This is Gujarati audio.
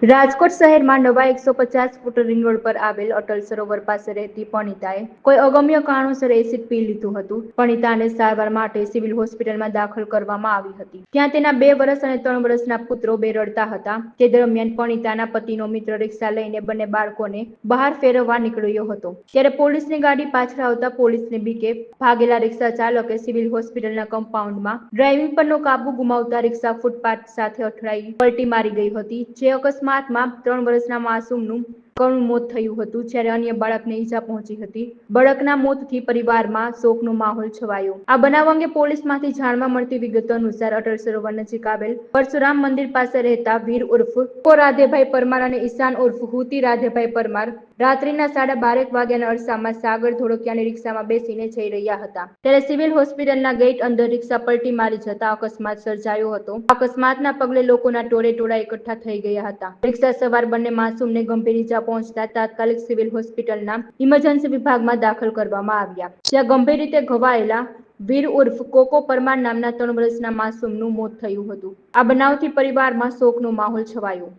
રાજકોટ શહેરમાં નવા 150 ફૂટ રિંગ રોડ પર આવેલ અટલ સરોવર પાસે રહેતી પણિતાએ કોઈ અગમ્ય કારણોસર એસિડ પી લીધું હતું. પણિતાને સારવાર માટે સિવિલ હોસ્પિટલમાં દાખલ કરવામાં આવી હતી. ત્યાં તેના 2 વર્ષ અને 3 વર્ષના પુત્રો બે રડતા હતા. તે દરમિયાન પણિતાના પતિનો મિત્ર રિક્ષા લઈને બંને બાળકોને બહાર ફેરવવા નીકળ્યો હતો. ત્યારે પોલીસની ગાડી પાછળ આવતા પોલીસને બીકે ભાગેલા રિક્ષા ચાલકે સિવિલ હોસ્પિટલના કમ્પાઉન્ડમાં ડ્રાઇવિંગ પરનો કાબુ ગુમાવતા રિક્ષા ફૂટપાથ સાથે અથડાઈ પલટી મારી ગઈ હતી. જે અકસ્માતમાં 3 વર્ષના માસૂમનું કરુણ મોત થયું હતું, જ્યારે અન્ય બાળકને ઈજા પહોંચી હતી. બાળકના મોતથી પરિવારમાં શોકનો માહોલ છવાયો. આ બનાવ અંગે પોલીસમાંથી જાણવા મળતી વિગતો અનુસાર અટલ સરોવર નજીક આવેલ પરશુરામ મંદિર પાસે રહેતા વીર ઉર્ફ કો રાધેભાઈ પરમાર અને ઈશાન ઉર્ફ હુતી રાધેભાઈ પરમાર રાત્રિના 12:30 વાગ્યાના અરસામાં સાગર ધોળકિયાની રિક્ષામાં બેસીને જઈ રહ્યા હતા. ત્યારે સિવિલ હોસ્પિટલના ગેટ અંદર રિક્ષા પલટી મારી જતા અકસ્માત સર્જાયો હતો. અકસ્માતના પગલે લોકોના ટોળેટોળા એકઠા થઈ ગયા હતા. રિક્ષા સવાર બંને માસૂમને ગંભીર ઈજા પહોંચતા તાત્કાલિક સિવિલ હોસ્પિટલના ઇમરજન્સી વિભાગમાં દાખલ કરવામાં આવ્યા. જ્યાં ગંભીર રીતે ઘવાયેલા વીર ઉર્ફ કોકો પરમાર નામના 3 વર્ષના માસૂમનું મોત થયું હતું. આ બનાવથી પરિવારમાં શોકનો માહોલ છવાયો.